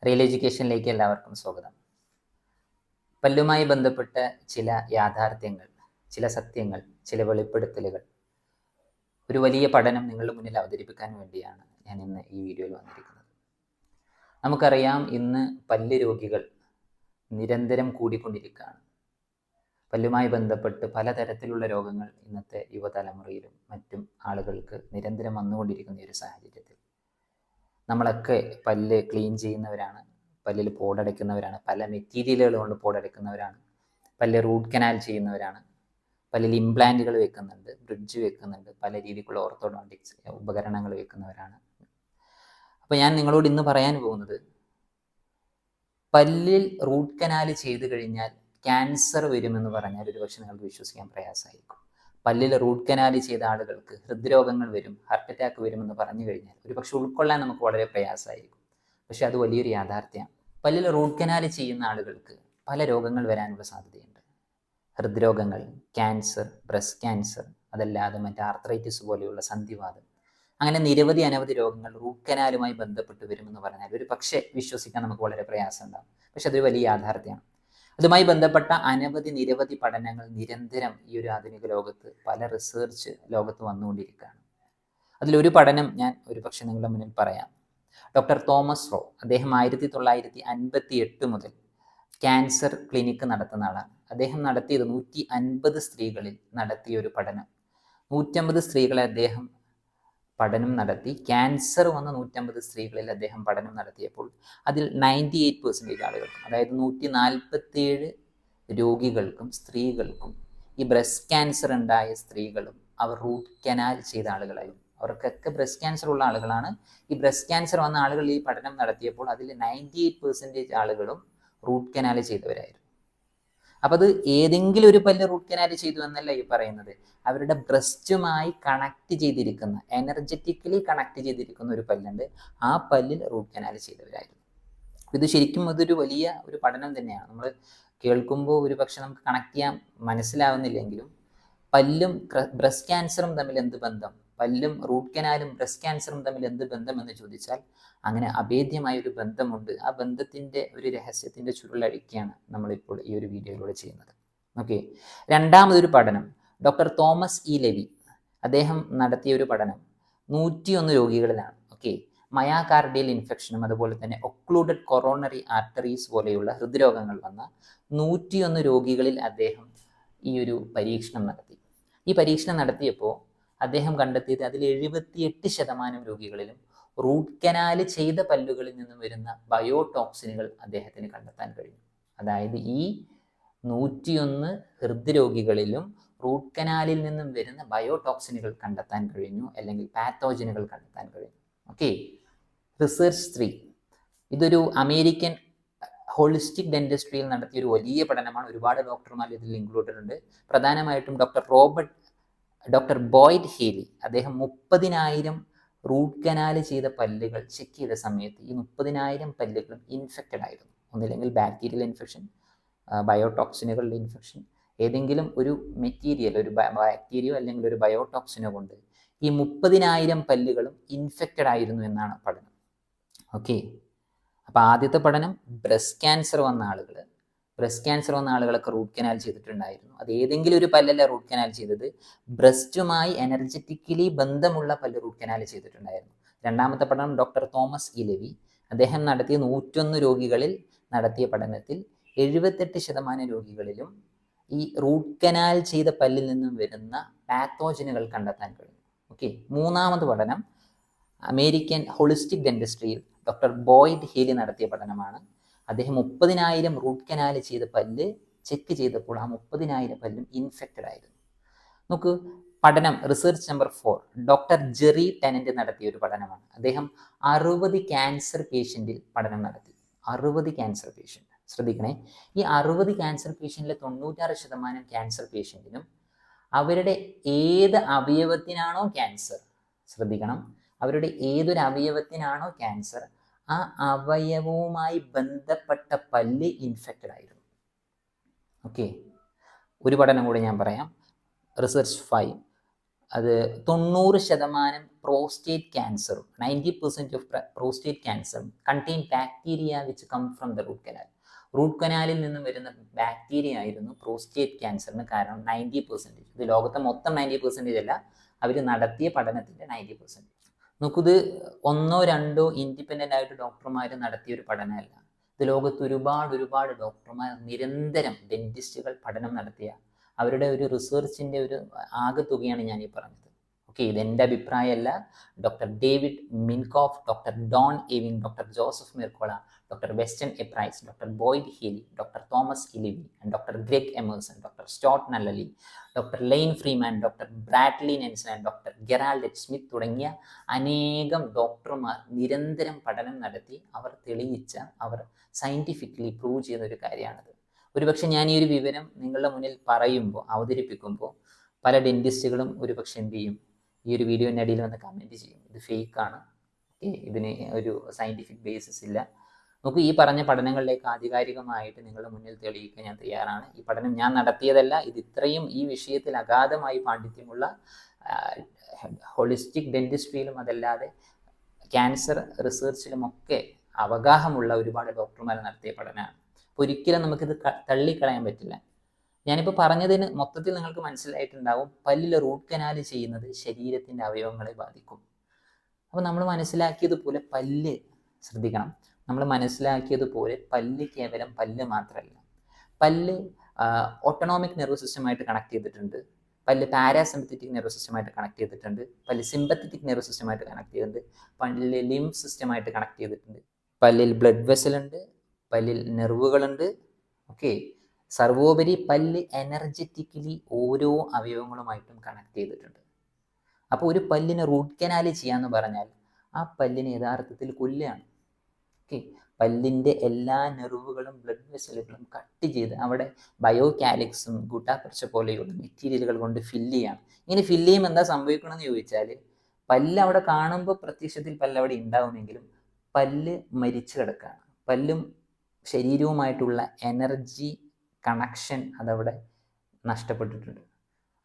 Real എഡ്യൂക്കേഷനിലേക്ക് എല്ലാവർക്കും സ്വാഗതം. പല്ലുമായി ബന്ധപ്പെട്ട ചില യാഥാർത്ഥ്യങ്ങൾ, ചില സത്യങ്ങൾ, ചില വെളിപ്പെടുത്തലുകൾ, ഒരു വലിയ പഠനം നിങ്ങളുടെ മുന്നിൽ അവതരിപ്പിക്കാൻ വേണ്ടിയാണ് ഞാൻ ഇന്ന് ഈ വീഡിയോയിൽ വന്നിരിക്കുന്നത്. നമുക്കറിയാം, ഇന്ന് പല്ല് രോഗികൾ നിരന്തരം കൂടിക്കൊണ്ടിരിക്കുകയാണ്. പല്ലുമായി ബന്ധപ്പെട്ട് പലതരത്തിലുള്ള രോഗങ്ങൾ ഇന്നത്തെ യുവതലമുറയിലും മറ്റും ആളുകൾക്ക് നിരന്തരം വന്നുകൊണ്ടിരിക്കുന്ന ഒരു സാഹചര്യത്തിൽ നമ്മളൊക്കെ പല്ല് ക്ലീൻ ചെയ്യുന്നവരാണ്, പല്ലിൽ പോടടയ്ക്കുന്നവരാണ്, പല മെറ്റീരിയലുകൾ കൊണ്ട് പോടടയ്ക്കുന്നവരാണ്, പല്ല് റൂട്ട് കനാൽ ചെയ്യുന്നവരാണ്, പല്ലിൽ ഇംപ്ലാന്റുകൾ വെക്കുന്നുണ്ട്, ബ്രിഡ്ജ് വെക്കുന്നുണ്ട്, പല രീതിക്കുള്ള ഓർത്തോഡോണ്ടിക്സ് ഉപകരണങ്ങൾ വെക്കുന്നവരാണ്. അപ്പോൾ ഞാൻ നിങ്ങളോട് ഇന്ന് പറയാൻ പോകുന്നത്, പല്ലിൽ റൂട്ട് കനാൽ ചെയ്തു കഴിഞ്ഞാൽ ക്യാൻസർ വരുമെന്ന് പറഞ്ഞാൽ ഒരുപക്ഷെ നിങ്ങൾക്ക് വിശ്വസിക്കാൻ പ്രയാസമായിരിക്കും. പല്ലിൽ റൂട്ട് കനാൽ ചെയ്ത ആളുകൾക്ക് ഹൃദ്രോഗങ്ങൾ വരും, ഹാർട്ട് അറ്റാക്ക് വരുമെന്ന് പറഞ്ഞു കഴിഞ്ഞാൽ ഒരുപക്ഷെ ഉൾക്കൊള്ളാൻ നമുക്ക് വളരെ പ്രയാസമായിരിക്കും. പക്ഷെ അത് വലിയൊരു യാഥാർത്ഥ്യമാണ്. പല്ലിൽ റൂട്ട് കനാൽ ചെയ്യുന്ന ആളുകൾക്ക് പല രോഗങ്ങൾ വരാനുള്ള സാധ്യതയുണ്ട്. ഹൃദ്രോഗങ്ങൾ, ക്യാൻസർ, ബ്രസ്റ്റ് ക്യാൻസർ, അതല്ലാതെ മറ്റ് ആർത്രൈറ്റിസ് പോലെയുള്ള സന്ധിവാതം, അങ്ങനെ നിരവധി അനവധി രോഗങ്ങൾ റൂട്ട് കനാലുമായി ബന്ധപ്പെട്ട് വരുമെന്ന് പറഞ്ഞാൽ ഒരു പക്ഷേ വിശ്വസിക്കാൻ നമുക്ക് വളരെ പ്രയാസം ഉണ്ടാകും. പക്ഷെ അതൊരു വലിയ യാഥാർത്ഥ്യമാണ്. അതുമായി ബന്ധപ്പെട്ട നിരവധി പഠനങ്ങൾ നിരന്തരം ഈ ഒരു ആധുനിക ലോകത്ത്, പല റിസർച്ച് ലോകത്ത് വന്നുകൊണ്ടിരിക്കുകയാണ്. അതിലൊരു പഠനം ഞാൻ ഒരുപക്ഷെ നിങ്ങളുടെ മുന്നിൽ പറയാം. ഡോക്ടർ തോമസ് റോ, അദ്ദേഹം 1958 മുതൽ ക്യാൻസർ ക്ലിനിക്ക് നടത്തുന്ന ആളാണ്. അദ്ദേഹം നടത്തിയത് 150 സ്ത്രീകളിൽ നടത്തിയ ഒരു പഠനം. 150 സ്ത്രീകളെ അദ്ദേഹം പഠനം നടത്തി. ക്യാൻസർ വന്ന 150 സ്ത്രീകളിൽ അദ്ദേഹം പഠനം നടത്തിയപ്പോൾ അതിൽ 98% ആളുകൾക്കും, അതായത് 147 രോഗികൾക്കും സ്ത്രീകൾക്കും, ഈ ബ്രസ്റ്റ് ക്യാൻസർ ഉണ്ടായ സ്ത്രീകളും അവർ റൂട്ട് കനാൽ ചെയ്ത ആളുകളായിരുന്നു. അവർക്കൊക്കെ ബ്രസ്റ്റ് ക്യാൻസർ ഉള്ള ആളുകളാണ്. ഈ ബ്രസ്റ്റ് ക്യാൻസർ വന്ന ആളുകൾ ഈ പഠനം നടത്തിയപ്പോൾ അതിൽ 98% ആളുകളും റൂട്ട് കനാൽ ചെയ്തവരായിരുന്നു. അപ്പം അത് ഏതെങ്കിലും ഒരു പല്ല് റൂട്ട് കനാൽ ചെയ്തു എന്നല്ല ഈ പറയുന്നത്. അവരുടെ ബ്രസ്റ്റുമായി കണക്ട് ചെയ്തിരിക്കുന്ന, എനർജറ്റിക്കലി കണക്ട് ചെയ്തിരിക്കുന്ന ഒരു പല്ലുണ്ട്, ആ പല്ലിൽ റൂട്ട് കനാൽ ചെയ്തവരായിരുന്നു. ഇത് ശരിക്കും അതൊരു വലിയ ഒരു പഠനം തന്നെയാണ്. നമ്മൾ കേൾക്കുമ്പോൾ ഒരു പക്ഷെ നമുക്ക് കണക്ട് ചെയ്യാൻ മനസ്സിലാവുന്നില്ലെങ്കിലും, പല്ലും ബ്രസ്റ്റ് ക്യാൻസറും തമ്മിൽ എന്ത് ബന്ധം, പല്ലും റൂട്ട് കനാലും ബ്രസ്റ്റ് ക്യാൻസറും തമ്മിൽ എന്ത് ബന്ധം എന്ന് ചോദിച്ചാൽ അങ്ങനെ അഭേദ്യമായ ഒരു ബന്ധമുണ്ട്. ആ ബന്ധത്തിൻ്റെ ഒരു രഹസ്യത്തിൻ്റെ ചുരുളഴിക്കുകയാണ് നമ്മളിപ്പോൾ ഈ ഒരു വീഡിയോയിലൂടെ ചെയ്യുന്നത്. ഓക്കെ, രണ്ടാമതൊരു പഠനം ഡോക്ടർ തോമസ് ഇ ലെവി അദ്ദേഹം നടത്തിയ ഒരു പഠനം 101 രോഗികളിലാണ്. ഓക്കെ, മയോകാർഡിയൽ ഇൻഫെക്ഷനും അതുപോലെ തന്നെ ഒക്ലൂഡഡ് കൊറോണറി ആർട്ടറീസ് പോലെയുള്ള ഹൃദ്രോഗങ്ങൾ വന്ന 101 രോഗികളിൽ അദ്ദേഹം ഈ ഒരു പരീക്ഷണം നടത്തി. ഈ പരീക്ഷണം നടത്തിയപ്പോൾ അദ്ദേഹം കണ്ടെത്തിയത് അതിൽ 78% രോഗികളിലും റൂട്ട് കനാൽ ചെയ്ത പല്ലുകളിൽ നിന്നും വരുന്ന ബയോടോക്സിനുകൾ അദ്ദേഹത്തിന് കണ്ടെത്താൻ കഴിഞ്ഞു. അതായത് ഈ 101 ഹൃദ്രോഗികളിലും റൂട്ട് കനാലിൽ നിന്നും വരുന്ന ബയോടോക്സിനുകൾ കണ്ടെത്താൻ കഴിഞ്ഞു, അല്ലെങ്കിൽ പാത്തോജനുകൾ കണ്ടെത്താൻ കഴിഞ്ഞു. ഓക്കെ, റിസർച്ച് 3 ഇതൊരു അമേരിക്കൻ ഹോളിസ്റ്റിക് ഡെന്റിസ്ട്രിയിൽ നടത്തിയ ഒരു വലിയ പഠനമാണ്. ഒരുപാട് ഡോക്ടർമാർ ഇതിൽ ഇൻക്ലൂഡഡ് ഉണ്ട്. പ്രധാനമായിട്ടും ഡോക്ടർ ബോയ്ഡ് ഹീലി അദ്ദേഹം 30,000 റൂട്ട് കനാൽ ചെയ്ത പല്ലുകൾ ചെക്ക് ചെയ്ത സമയത്ത് ഈ 30,000 പല്ലുകളും ഇൻഫെക്റ്റഡ് ആയിരുന്നു. ഒന്നില്ലെങ്കിൽ ബാക്ടീരിയൽ ഇൻഫെക്ഷൻ, ബയോടോക്സിനുകളുടെ ഇൻഫെക്ഷൻ, ഏതെങ്കിലും ഒരു മെറ്റീരിയൽ, ഒരു ബാക്ടീരിയോ അല്ലെങ്കിൽ ഒരു ബയോടോക്സിനോ കൊണ്ട് ഈ 30,000 പല്ലുകളും ഇൻഫെക്റ്റഡ് ആയിരുന്നു എന്നാണ് പഠനം. ഓക്കെ, അപ്പോൾ ആദ്യത്തെ പഠനം ബ്രസ്റ്റ് ക്യാൻസർ വന്ന ആളുകളൊക്കെ റൂട്ട് കനാൽ ചെയ്തിട്ടുണ്ടായിരുന്നു. അത് ഏതെങ്കിലും ഒരു പല്ലല്ല റൂട്ട് കനാൽ ചെയ്തത്, ബ്രസ്റ്റുമായി എനർജറ്റിക്കലി ബന്ധമുള്ള പല്ല് റൂട്ട് കനാൽ ചെയ്തിട്ടുണ്ടായിരുന്നു. രണ്ടാമത്തെ പഠനം ഡോക്ടർ തോമസ് ഇ ലെവി അദ്ദേഹം നടത്തിയ 101 രോഗികളിൽ നടത്തിയ പഠനത്തിൽ 78% രോഗികളിലും ഈ റൂട്ട് കനാൽ ചെയ്ത പല്ലിൽ നിന്നും വരുന്ന പാത്തോജനുകൾ കണ്ടെത്താൻ കഴിഞ്ഞു. ഓക്കെ, മൂന്നാമത് പഠനം അമേരിക്കൻ ഹോളിസ്റ്റിക് ഡെന്റിസ്ട്രിയിൽ ഡോക്ടർ ബോയ്ഡ് ഹീലി നടത്തിയ പഠനമാണ്. അദ്ദേഹം 30,000 റൂട്ട് കനാൽ ചെയ്ത പല്ല് ചെക്ക് ചെയ്തപ്പോൾ ആ 30,000 പല്ലും ഇൻഫെക്റ്റഡ് ആയിരുന്നു. നോക്കൂ, പഠനം research number 4 doctor Jerry tenant നടത്തിയ ഒരു പഠനമാണ്. അദ്ദേഹം 60 ക്യാൻസർ പേഷ്യൻറ്റിൽ പഠനം നടത്തി. 60 ക്യാൻസർ പേഷ്യൻ്റ്, ശ്രദ്ധിക്കണേ, ഈ 60 ക്യാൻസർ പേഷ്യൻറ്റിലെ 96% ക്യാൻസർ പേഷ്യൻറ്റിനും അവരുടെ ഏത് അവയവത്തിനാണോ ക്യാൻസർ, ശ്രദ്ധിക്കണം, അവരുടെ ഏതൊരു അവയവത്തിനാണോ ക്യാൻസർ, ആ അവയവവുമായി ബന്ധപ്പെട്ട പല്ല് ഇൻഫെക്റ്റഡ് ആയിരുന്നു. ഓക്കെ, ഒരു പഠനം കൂടി ഞാൻ പറയാം. റിസർച്ച് 5 അത് 90% പ്രോസ്റ്റേറ്റ് ക്യാൻസറും 90% ഓഫ് പ്രോസ്റ്റേറ്റ് ക്യാൻസറും contain bacteria which come from the root canal. Root കനാലിൽ നിന്നും വരുന്ന ബാക്ടീരിയ ആയിരുന്നു പ്രോസ്റ്റേറ്റ് ക്യാൻസറിന് കാരണം. 90%. ഇത് ലോകത്തെ മൊത്തം 90% അല്ല, അവർ നടത്തിയ പഠനത്തിൻ്റെ 90%. നോക്കൂ, ഒന്നോ രണ്ടോ ഇൻഡിപെൻഡൻ്റ് ആയിട്ട് ഡോക്ടർമാർ നടത്തിയ ഒരു പഠനമല്ല. ഇത് ലോകത്ത് ഒരുപാട് ഡോക്ടർമാർ നിരന്തരം ഡെന്റിസ്റ്റുകൾ പഠനം നടത്തിയ അവരുടെ ഒരു റിസർച്ചിൻ്റെ ഒരു ആകെത്തുകയാണ് ഞാൻ ഈ പറഞ്ഞത്. ഓക്കെ, ഇതെൻ്റെ അഭിപ്രായമല്ല. Doctor David Minkoff, doctor Don Ewing, doctor Joseph Mercola, doctor Weston A Price, doctor Boyd Healy, doctor Thomas E Levy, doctor Greg Emerson, doctor Stott Nally, doctor Lane Freeman, doctor Bradley Nelson, doctor Gerald Smith തുടങ്ങിയ അനേകം ഡോക്ടർമാർ നിരന്തരം പഠനം നടത്തി അവർ തെളിയിച്ച, അവർ scientifically prove ചെയ്യുന്ന ഒരു കാര്യമാണത്. ഒരുപക്ഷെ ഞാൻ ഈ ഒരു വിവരം നിങ്ങളുടെ മുന്നിൽ പറയുമ്പോൾ, അവതരിപ്പിക്കുമ്പോൾ പല ഡെന്റിസ്റ്റുകളും ഒരുപക്ഷെ എന്ത് ചെയ്യും, ഈ ഒരു വീഡിയോൻ്റെ അടിയിൽ വന്ന് കമൻറ്റ് ചെയ്യും, ഇത് ഫേക്കാണ്, ഇതിന് ഒരു സയൻറ്റിഫിക് ബേസിസ് ഇല്ല. നമുക്ക് ഈ പറഞ്ഞ പഠനങ്ങളിലേക്ക് ആധികാരികമായിട്ട് നിങ്ങളുടെ മുന്നിൽ തെളിയിക്കാൻ ഞാൻ തയ്യാറാണ്. ഈ പഠനം ഞാൻ നടത്തിയതല്ല, ഇത് ഇത്രയും ഈ വിഷയത്തിൽ അഗാധമായി പാണ്ഡിത്യമുള്ള ഹോളിസ്റ്റിക് ഡെന്റിസ്ട്രിയിലും അതല്ലാതെ ക്യാൻസർ റിസർച്ചിലുമൊക്കെ അവഗാഹമുള്ള ഒരുപാട് ഡോക്ടർമാർ നടത്തിയ പഠനമാണ്. ഒരിക്കലും നമുക്കിത് തള്ളിക്കളയാൻ പറ്റില്ല. ഞാനിപ്പോൾ പറഞ്ഞതിന് മൊത്തത്തിൽ നിങ്ങൾക്ക് മനസ്സിലായിട്ടുണ്ടാവും, പല്ലിൽ റൂട്ട് കനാൽ ചെയ്യുന്നത് ശരീരത്തിൻ്റെ അവയവങ്ങളെ ബാധിക്കും. അപ്പോൾ നമ്മൾ മനസ്സിലാക്കിയതുപോലെ പല്ല് ശ്രദ്ധിക്കണം. നമ്മൾ മനസ്സിലാക്കിയതുപോലെ പല്ല് കേവലം പല്ല് മാത്രമല്ല. പല്ല് ഓട്ടോണോമിക് നെർവസ് സിസ്റ്റമായിട്ട് കണക്ട് ചെയ്തിട്ടുണ്ട്, പല്ല് പാരാസിമ്പത്തറ്റിക് നെർവസ് സിസ്റ്റമായിട്ട് കണക്ട് ചെയ്തിട്ടുണ്ട്, പല്ല് സിമ്പത്തറ്റിക് നെർവസ് സിസ്റ്റമായിട്ട് കണക്ട് ചെയ്തിട്ടുണ്ട്, പല്ല് ലിംഫ് സിസ്റ്റമായിട്ട് കണക്ട് ചെയ്തിട്ടുണ്ട്, പല്ലിൽ ബ്ലഡ് വെസൽ ഉണ്ട്, പല്ലിൽ നെർവുകളുണ്ട്. ഓക്കെ, സർവോപരി പല്ല് എനർജറ്റിക്കലി ഓരോ അവയവങ്ങളുമായിട്ടും കണക്ട് ചെയ്തിട്ടുണ്ട്. അപ്പോൾ ഒരു പല്ലിന് റൂട്ട് കനാൽ ചെയ്യാന്ന് പറഞ്ഞാൽ ആ പല്ലിന് യഥാർത്ഥത്തിൽ കൊല്ലുകയാണ്. ഓക്കെ, പല്ലിൻ്റെ എല്ലാ നെർവുകളും ബ്ലഡ് വെസലുകളും കട്ട് ചെയ്ത് അവിടെ ബയോ കാലിക്സും ഗുട്ടാപർച്ച പോലെയുള്ള മെറ്റീരിയലുകൾ കൊണ്ട് ഫില്ല് ചെയ്യാണ്. ഇങ്ങനെ ഫില്ല് ചെയ്യുമ്പോൾ എന്താ സംഭവിക്കണമെന്ന് ചോദിച്ചാൽ, പല്ല് അവിടെ കാണുമ്പോൾ പ്രത്യക്ഷത്തിൽ പല്ല് അവിടെ ഉണ്ടാവുമെങ്കിലും പല്ല് മരിച്ചു കിടക്കുകയാണ്. പല്ലും ശരീരവുമായിട്ടുള്ള എനർജി കണക്ഷൻ അതവിടെ നഷ്ടപ്പെട്ടിട്ടുണ്ട്.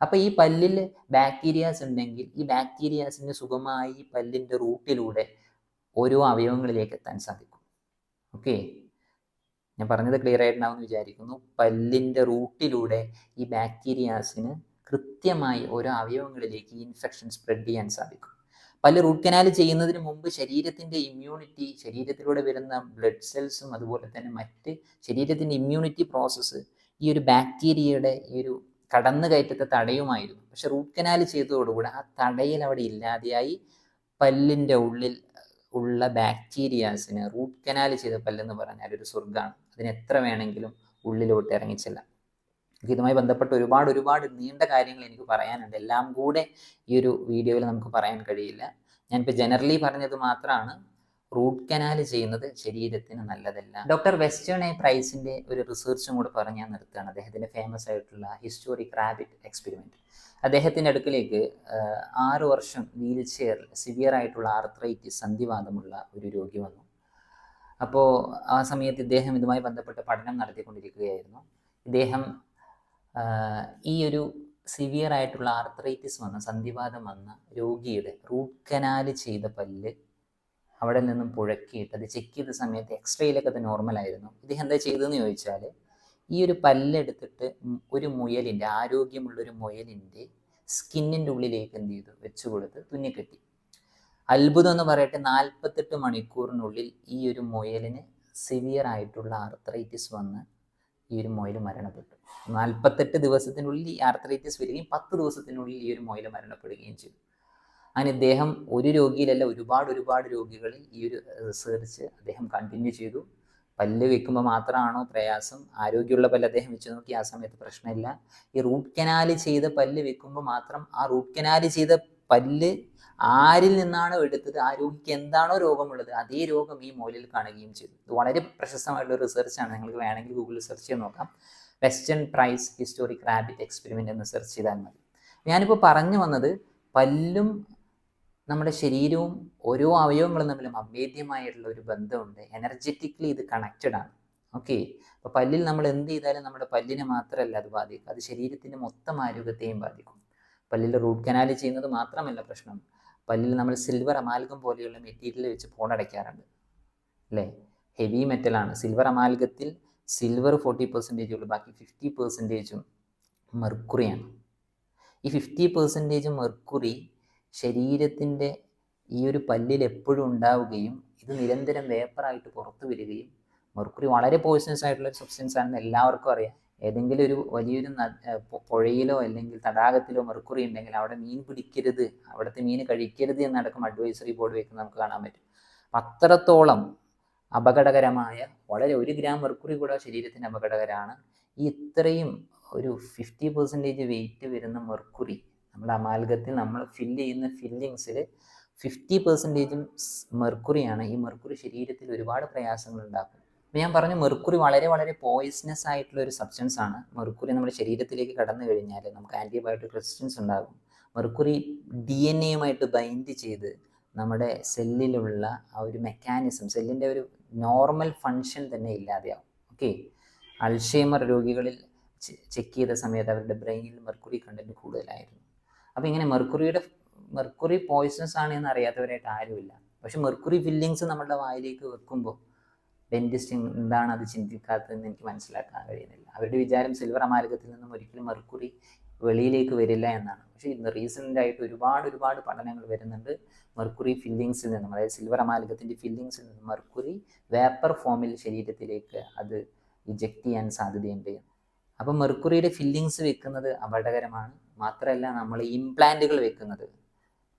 അപ്പോൾ ഈ പല്ലിൽ ബാക്ടീരിയാസ് ഉണ്ടെങ്കിൽ ഈ ബാക്ടീരിയാസിന് സുഖമായി പല്ലിൻ്റെ റൂട്ടിലൂടെ ഓരോ അവയവങ്ങളിലേക്ക് എത്താൻ സാധിക്കും. ഓക്കെ, ഞാൻ പറഞ്ഞത് ക്ലിയർ ആയിട്ടുണ്ടാവുമെന്ന് വിചാരിക്കുന്നു. പല്ലിൻ്റെ റൂട്ടിലൂടെ ഈ ബാക്ടീരിയാസിന് കൃത്യമായി ഓരോ അവയവങ്ങളിലേക്ക് ഈ ഇൻഫെക്ഷൻ സ്പ്രെഡ് ചെയ്യാൻ സാധിക്കും. പല്ല് റൂട്ട് കനാൽ ചെയ്യുന്നതിന് മുമ്പ് ശരീരത്തിൻ്റെ ഇമ്മ്യൂണിറ്റി, ശരീരത്തിലൂടെ വരുന്ന ബ്ലഡ് സെൽസും അതുപോലെ തന്നെ മറ്റ് ശരീരത്തിൻ്റെ ഇമ്മ്യൂണിറ്റി പ്രോസസ്സ് ഈ ഒരു ബാക്ടീരിയയുടെ ഈ ഒരു കടന്നുകയറ്റത്തെ തടയുമായിരുന്നു. പക്ഷെ റൂട്ട് കനാൽ ചെയ്തതോടുകൂടി ആ തടയൽ അവിടെ ഇല്ലാതെയായി. പല്ലിൻ്റെ ഉള്ളിൽ ഉള്ള ബാക്ടീരിയാസിന് റൂട്ട് കനാൽ ചെയ്ത പല്ലെന്ന് പറഞ്ഞാൽ ഒരു സ്വർഗ്ഗമാണ്. അതിന് എത്ര വേണമെങ്കിലും ഉള്ളിലോട്ട് ഇറങ്ങിച്ചെല്ലാം. ഇതുമായി ബന്ധപ്പെട്ട് ഒരുപാട് നീണ്ട കാര്യങ്ങൾ എനിക്ക് പറയാനുണ്ട്. എല്ലാം കൂടെ ഈ ഒരു വീഡിയോയിൽ നമുക്ക് പറയാൻ കഴിയില്ല. ഞാനിപ്പോൾ ജനറലി പറഞ്ഞത് മാത്രമാണ്. റൂട്ട് കനാൽ ചെയ്യുന്നത് ശരീരത്തിന് നല്ലതല്ല. ഡോക്ടർ വെസ്റ്റേൺ പ്രൈസിൻ്റെ ഒരു റിസർച്ചും കൂടെ പറഞ്ഞ് ഞാൻ നിർത്തുകയാണ്. അദ്ദേഹത്തിൻ്റെ ഫേമസ് ആയിട്ടുള്ള ഹിസ്റ്റോറിക് റാബിറ്റ് എക്സ്പെരിമെൻറ്റ്. അദ്ദേഹത്തിൻ്റെ അടുക്കിലേക്ക് 6 വർഷം വീൽ ചെയറിൽ സിവിയർ ആയിട്ടുള്ള ആർത്രൈറ്റിസ്, സന്ധിവാതമുള്ള ഒരു രോഗി വന്നു. അപ്പോൾ ആ സമയത്ത് ഇദ്ദേഹം ഇതുമായി ബന്ധപ്പെട്ട് പഠനം നടത്തിക്കൊണ്ടിരിക്കുകയായിരുന്നു. ഇദ്ദേഹം ഈ ഒരു സിവിയർ ആയിട്ടുള്ള ആർത്രൈറ്റിസ് വന്ന, സന്ധിവാതം വന്ന രോഗിയുടെ റൂട്ട് കനാൽ ചെയ്ത പല്ല് അവിടെ നിന്നും പുഴക്കിയിട്ട് അത് ചെക്ക് ചെയ്ത സമയത്ത് എക്സ്റേയിലൊക്കെ അത് നോർമലായിരുന്നു. ഇദ്ദേഹം എന്താ ചെയ്തതെന്ന് ചോദിച്ചാൽ, ഈ ഒരു പല്ലെടുത്തിട്ട് ഒരു മുയലിൻ്റെ, ആരോഗ്യമുള്ളൊരു മുയലിൻ്റെ സ്കിന്നിൻ്റെ ഉള്ളിലേക്ക് എന്ത് ചെയ്തു, വെച്ച് കൊടുത്ത് തുന്നിക്കെട്ടി. അത്ഭുതം എന്ന് പറയട്ടെ, 48 മണിക്കൂറിനുള്ളിൽ ഈ ഒരു മുയലിന് സിവിയർ ആയിട്ടുള്ള ആർത്രൈറ്റിസ് വന്ന് ഈ ഒരു മുയൽ മരണപ്പെട്ടു. 48 ദിവസത്തിനുള്ളിൽ ഈ ആർത്രൈറ്റിസ് വരികയും 10 ദിവസത്തിനുള്ളിൽ ഈ ഒരു മുയൽ മരണപ്പെടുകയും ചെയ്തു. അങ്ങനെ ഇദ്ദേഹം ഒരു രോഗിയിലല്ല, ഒരുപാട് രോഗികളിൽ ഈ ഒരു റിസർച്ച് അദ്ദേഹം കണ്ടിന്യൂ ചെയ്തു. പല്ല് വെക്കുമ്പോൾ മാത്രമാണോ പ്രയാസം? ആരോഗ്യമുള്ള പല്ല് അദ്ദേഹം വെച്ച് നോക്കി, ആ സമയത്ത് പ്രശ്നമില്ല. ഈ റൂട്ട് കനാൽ ചെയ്ത പല്ല് വെക്കുമ്പോൾ മാത്രം ആ റൂട്ട് കനാൽ ചെയ്ത പല്ല് ആരിൽ നിന്നാണോ എടുത്തത്, ആ രോഗിക്ക് എന്താണോ രോഗമുള്ളത് അതേ രോഗം ഈ മുയലിൽ കാണുകയും ചെയ്തു. ഇത് വളരെ പ്രശസ്തമായിട്ടുള്ള റിസർച്ചാണ്. നിങ്ങൾക്ക് വേണമെങ്കിൽ ഗൂഗിളിൽ സെർച്ച് ചെയ്ത് നോക്കാം. Western price historic rabbit experiment എന്ന് സെർച്ച് ചെയ്താൽ മതി. ഞാനിപ്പോൾ പറഞ്ഞു വന്നത്, പല്ലും നമ്മുടെ ശരീരവും ഓരോ അവയവങ്ങളും തമ്മിലും അഭേദ്യമായിട്ടുള്ള ഒരു ബന്ധമുണ്ട്. എനർജറ്റിക്കലി ഇത് കണക്റ്റഡ് ആണ്. ഓക്കെ, അപ്പോൾ പല്ലിൽ നമ്മൾ എന്ത് ചെയ്താലും നമ്മുടെ പല്ലിനെ മാത്രമല്ല അത് ബാധിക്കും, അത് ശരീരത്തിൻ്റെ മൊത്തം ആരോഗ്യത്തെയും ബാധിക്കും. പല്ലിൽ റൂട്ട് കനാൽ ചെയ്യുന്നത് മാത്രമല്ല പ്രശ്നം, പല്ലിൽ നമ്മൾ സിൽവർ അമാൽഗം പോലെയുള്ള മെറ്റീരിയൽ വെച്ച് പോണടയ്ക്കാറുണ്ട് അല്ലേ. ഹെവി മെറ്റലാണ്. സിൽവർ അമാൽഗത്തിൽ സിൽവർ 40% ഉള്ളൂ, ബാക്കി 50% മെർക്കുറിയാണ്. ഈ 50% മെർക്കുറി ശരീരത്തിൻ്റെ ഈ ഒരു പല്ലിൽ എപ്പോഴും ഉണ്ടാവുകയും ഇത് നിരന്തരം വേപ്പറായിട്ട് പുറത്തു വരികയും, മെർക്കുറി വളരെ പോയിസണസ് ആയിട്ടുള്ള ഒരു സബ്സ്റ്റൻസ് ആണെന്ന് എല്ലാവർക്കും അറിയാം. ഏതെങ്കിലും ഒരു വലിയൊരു പുഴയിലോ അല്ലെങ്കിൽ തടാകത്തിലോ മെർക്കുറി ഉണ്ടെങ്കിൽ അവിടെ മീൻ പിടിക്കരുത്, അവിടുത്തെ മീൻ കഴിക്കരുത് എന്നടക്കം അഡ്വൈസറി ബോർഡ് വെക്കുന്നത് നമുക്ക് കാണാൻ പറ്റും. അത്രത്തോളം അപകടകരമായ, വളരെ 1 ഗ്രാം മെർക്കുറി കൂടെ ശരീരത്തിന് അപകടകരമാണ്. ഈ ഇത്രയും ഒരു 50% വെയിറ്റ് വരുന്ന മെർക്കുറി നമ്മുടെ അമാൽഗത്തിൽ നമ്മൾ ഫില്ല് ചെയ്യുന്ന ഫില്ലിങ്സിൽ 50% മെർക്കുറിയാണ്. ഈ മെർക്കുറി ശരീരത്തിൽ ഒരുപാട് പ്രയാസങ്ങൾ ഉണ്ടാക്കും. ഞാൻ പറഞ്ഞു, മെർക്കുറി വളരെ വളരെ പോയിസണസ് ആയിട്ടുള്ള ഒരു സബ്സ്റ്റൻസ് ആണ്. മെർക്കുറി നമ്മുടെ ശരീരത്തിലേക്ക് കടന്നു കഴിഞ്ഞാൽ നമുക്ക് ആൻറ്റിബയോട്ടിക് റെസിസ്റ്റൻസ് ഉണ്ടാകും. മെർക്കുറി DNA ബൈൻഡ് ചെയ്ത് നമ്മുടെ സെല്ലിലുള്ള ആ ഒരു മെക്കാനിസം, സെല്ലിൻ്റെ ഒരു നോർമൽ ഫങ്ഷൻ തന്നെ ഇല്ലാതെയാവും. ഓക്കെ, അൾഷൈമർ രോഗികളിൽ ചെക്ക് ചെയ്ത സമയത്ത് അവരുടെ ബ്രെയിനിൽ മെർക്കുറി കണ്ടന്റ് കൂടുതലായിരുന്നു. അപ്പോൾ ഇങ്ങനെ മെർക്കുറി പോയിസണസ് ആണ് എന്ന് അറിയാത്തവരായിട്ട് ആരുമില്ല. പക്ഷെ മെർക്കുറി ഫില്ലിങ്സ് നമ്മുടെ വായിലേക്ക് വെക്കുമ്പോൾ ഡെന്റിസ്റ്റ് എന്താണ് അത് ചിന്തിക്കാത്തതെന്ന് എനിക്ക് മനസ്സിലാക്കാൻ കഴിയുന്നില്ല. അവരുടെ വിചാരം സിൽവർ അമാൽഗത്തിൽ നിന്നും ഒരിക്കലും മെർക്കുറി വെളിയിലേക്ക് വരില്ല എന്നാണ്. പക്ഷേ ഇന്ന് റീസെൻ്റ് ആയിട്ട് ഒരുപാട് പഠനങ്ങൾ വരുന്നുണ്ട്. മെർക്കുറി ഫില്ലിങ്സിൽ നിന്നും, അതായത് സിൽവർ അമാൽഗത്തിൻ്റെ ഫില്ലിങ്സിൽ നിന്നും മെർക്കുറി വേപ്പർ ഫോമിൽ ശരീരത്തിലേക്ക് അത് ഇജക്റ്റ് ചെയ്യാൻ സാധ്യതയുണ്ട്. അപ്പം മെർക്കുറിയുടെ ഫില്ലിങ്സ് വെക്കുന്നത് അപകടകരമാണ്. മാത്രമല്ല, നമ്മൾ ഇംപ്ലാന്റുകൾ വെക്കുന്നത്,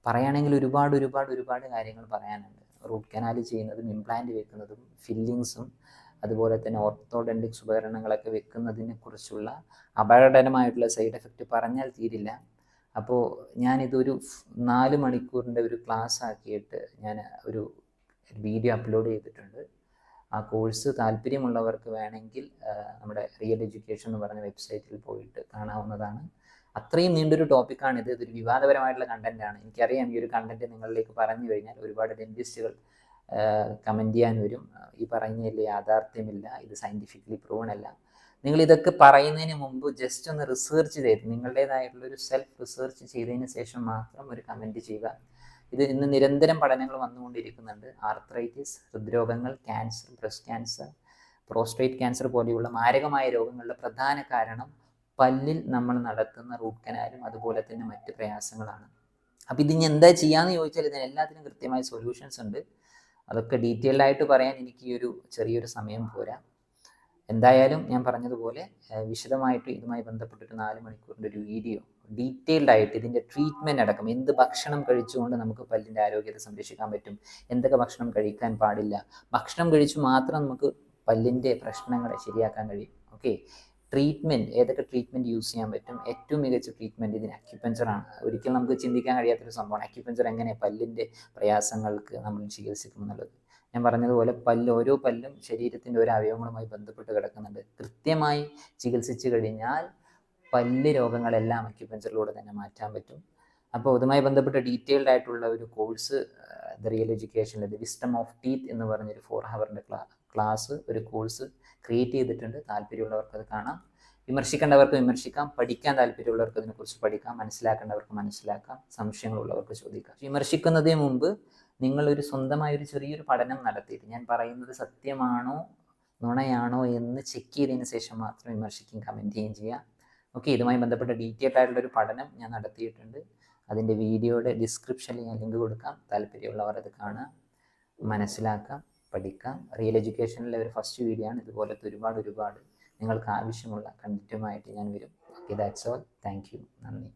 പറയുകയാണെങ്കിൽ ഒരുപാട് കാര്യങ്ങൾ പറയാനുണ്ട്. റൂട്ട് കനാൽ ചെയ്യുന്നതും ഇംപ്ലാന്റ് വെക്കുന്നതും ഫില്ലിങ്സും അതുപോലെ തന്നെ ഓർത്തോഡെന്റിക്സ് ഉപകരണങ്ങളൊക്കെ വെക്കുന്നതിനെ കുറിച്ചുള്ള അപകടകരമായിട്ടുള്ള സൈഡ് എഫക്റ്റ് പറഞ്ഞാൽ തീരില്ല. അപ്പോൾ ഞാനിതൊരു 4 മണിക്കൂറിൻ്റെ ഒരു ക്ലാസ് ആക്കിയിട്ട് ഞാൻ ഒരു വീഡിയോ അപ്ലോഡ് ചെയ്തിട്ടുണ്ട്. ആ കോഴ്സ് താല്പര്യമുള്ളവർക്ക് വേണമെങ്കിൽ നമ്മുടെ റിയൽ എഡ്യൂക്കേഷൻ എന്ന് പറഞ്ഞ വെബ്സൈറ്റിൽ പോയിട്ട് കാണാവുന്നതാണ്. അത്രയും നീണ്ടൊരു ടോപ്പിക്കാണിത്. ഇതൊരു വിവാദപരമായിട്ടുള്ള കണ്ടൻറ്റാണ്. എനിക്കറിയാം, ഈ ഒരു കണ്ടൻറ്റ് നിങ്ങളിലേക്ക് പറഞ്ഞു കഴിഞ്ഞാൽ ഒരുപാട് ഡെന്റിസ്റ്റുകൾ കമൻറ്റ് ചെയ്യാൻ വരും. ഈ പറയുന്നതിൽ യാഥാർത്ഥ്യമില്ല, ഇത് സയൻറ്റിഫിക്കലി പ്രൂവൺ അല്ല. നിങ്ങൾ ഇതൊക്കെ പറയുന്നതിന് മുമ്പ് ജസ്റ്റ് ഒന്ന് റിസർച്ച് ചെയ്ത്, നിങ്ങളുടേതായിട്ടുള്ളൊരു സെൽഫ് റിസർച്ച് ചെയ്തതിന് ശേഷം മാത്രം ഒരു കമൻറ്റ് ചെയ്യുക. ഇത് ഇന്ന് നിരന്തരം പഠനങ്ങൾ വന്നുകൊണ്ടിരിക്കുന്നുണ്ട്. ആർത്രൈറ്റിസ്, ഹൃദ്രോഗങ്ങൾ, cancer, breast cancer, prostate cancer പോലെയുള്ള മാരകമായ രോഗങ്ങളുടെ പ്രധാന കാരണം പല്ലിൽ നമ്മൾ നടത്തുന്ന റൂട്ട് കനാലും അതുപോലെ തന്നെ മറ്റ് പ്രയാസങ്ങളാണ്. അപ്പോൾ ഇതിന് എന്താ ചെയ്യാമെന്ന് ചോദിച്ചാൽ ഇതിന് എല്ലാത്തിനും കൃത്യമായ സൊല്യൂഷൻസ് ഉണ്ട്. അതൊക്കെ ഡീറ്റെയിൽഡ് ആയിട്ട് പറയാൻ എനിക്ക് ഈ ഒരു ചെറിയൊരു സമയം പോരാ. എന്തായാലും ഞാൻ പറഞ്ഞതുപോലെ വിശദമായിട്ട് ഇതുമായി ബന്ധപ്പെട്ടിട്ട് 4 മണിക്കൂറിൻ്റെ ഒരു വീഡിയോ ഡീറ്റെയിൽഡ് ആയിട്ട് ഇതിൻ്റെ ട്രീറ്റ്മെൻറ്റ് അടക്കം, എന്ത് ഭക്ഷണം കഴിച്ചുകൊണ്ട് നമുക്ക് പല്ലിൻ്റെ ആരോഗ്യത്തെ സംരക്ഷിക്കാൻ പറ്റും, എന്തൊക്കെ ഭക്ഷണം കഴിക്കാൻ പാടില്ല, ഭക്ഷണം കഴിച്ചു മാത്രം നമുക്ക് പല്ലിൻ്റെ പ്രശ്നങ്ങളെ ശരിയാക്കാൻ കഴിയും. ഓക്കെ, ട്രീറ്റ്മെൻറ്റ്, ഏതൊക്കെ ട്രീറ്റ്മെൻറ്റ് യൂസ് ചെയ്യാൻ പറ്റും, ഏറ്റവും മികച്ച ട്രീറ്റ്മെൻറ്റ് ഇതിന് അക്യുപഞ്ചറാണ്. ഒരിക്കലും നമുക്ക് ചിന്തിക്കാൻ കഴിയാത്തൊരു സംഭവമാണ് അക്യുപഞ്ചർ. എങ്ങനെ പല്ലിൻ്റെ പ്രയാസങ്ങൾക്ക് നമ്മൾ ചികിത്സിക്കും എന്നുള്ളത്. ഞാൻ പറഞ്ഞതുപോലെ ഓരോ പല്ലും ശരീരത്തിൻ്റെ ഓരോ അവയവങ്ങളുമായി ബന്ധപ്പെട്ട് കിടക്കുന്നുണ്ട്. കൃത്യമായി ചികിത്സിച്ച് കഴിഞ്ഞാൽ പല്ല് രോഗങ്ങളെല്ലാം അക്യുപഞ്ചറിലൂടെ തന്നെ മാറ്റാൻ പറ്റും. അപ്പോൾ ഇതുമായി ബന്ധപ്പെട്ട് ഡീറ്റെയിൽഡ് ആയിട്ടുള്ള ഒരു കോഴ്സ് ദ റിയൽ എഡ്യൂക്കേഷനിൽ ദ വിസ്ഡം ഓഫ് ടീത്ത് എന്ന് പറഞ്ഞൊരു 4 ഹവറിൻ്റെ ക്ലാസ്, ഒരു കോഴ്സ് ക്രിയേറ്റ് ചെയ്തിട്ടുണ്ട്. താല്പര്യമുള്ളവർക്ക് അത് കാണാം. വിമർശിക്കേണ്ടവർക്ക് വിമർശിക്കാം, പഠിക്കാൻ താല്പര്യമുള്ളവർക്ക് അതിനെക്കുറിച്ച് പഠിക്കാം, മനസ്സിലാക്കേണ്ടവർക്ക് മനസ്സിലാക്കാം, സംശയങ്ങളുള്ളവർക്ക് ചോദിക്കാം. വിമർശിക്കുന്നതിന് മുമ്പ് നിങ്ങളൊരു സ്വന്തമായൊരു ചെറിയൊരു പഠനം നടത്തിയിട്ട് ഞാൻ പറയുന്നത് സത്യമാണോ നുണയാണോ എന്ന് ചെക്ക് ചെയ്തതിന് ശേഷം മാത്രം വിമർശിക്കുകയും കമൻറ്റ് ചെയ്യുകയും ചെയ്യുക. ഓക്കെ, ഇതുമായി ബന്ധപ്പെട്ട ഡീറ്റെയിൽഡ് ആയിട്ടുള്ളൊരു പഠനം ഞാൻ നടത്തിയിട്ടുണ്ട്. അതിൻ്റെ വീഡിയോയുടെ ഡിസ്ക്രിപ്ഷനിൽ ഞാൻ ലിങ്ക് കൊടുക്കാം. താല്പര്യമുള്ളവർ അത് കാണാം, മനസ്സിലാക്കാം, പഠിക്കാം. റിയൽ എഡ്യൂക്കേഷനിലെ ഒരു ഫസ്റ്റ് വീഡിയോ ആണ്. ഇതുപോലത്തെ ഒരുപാട് നിങ്ങൾക്ക് ആവശ്യമുള്ള കണ്ടന്റുമായിട്ട് ഞാൻ വരും. Okay, that's all. Thank you. നന്ദി.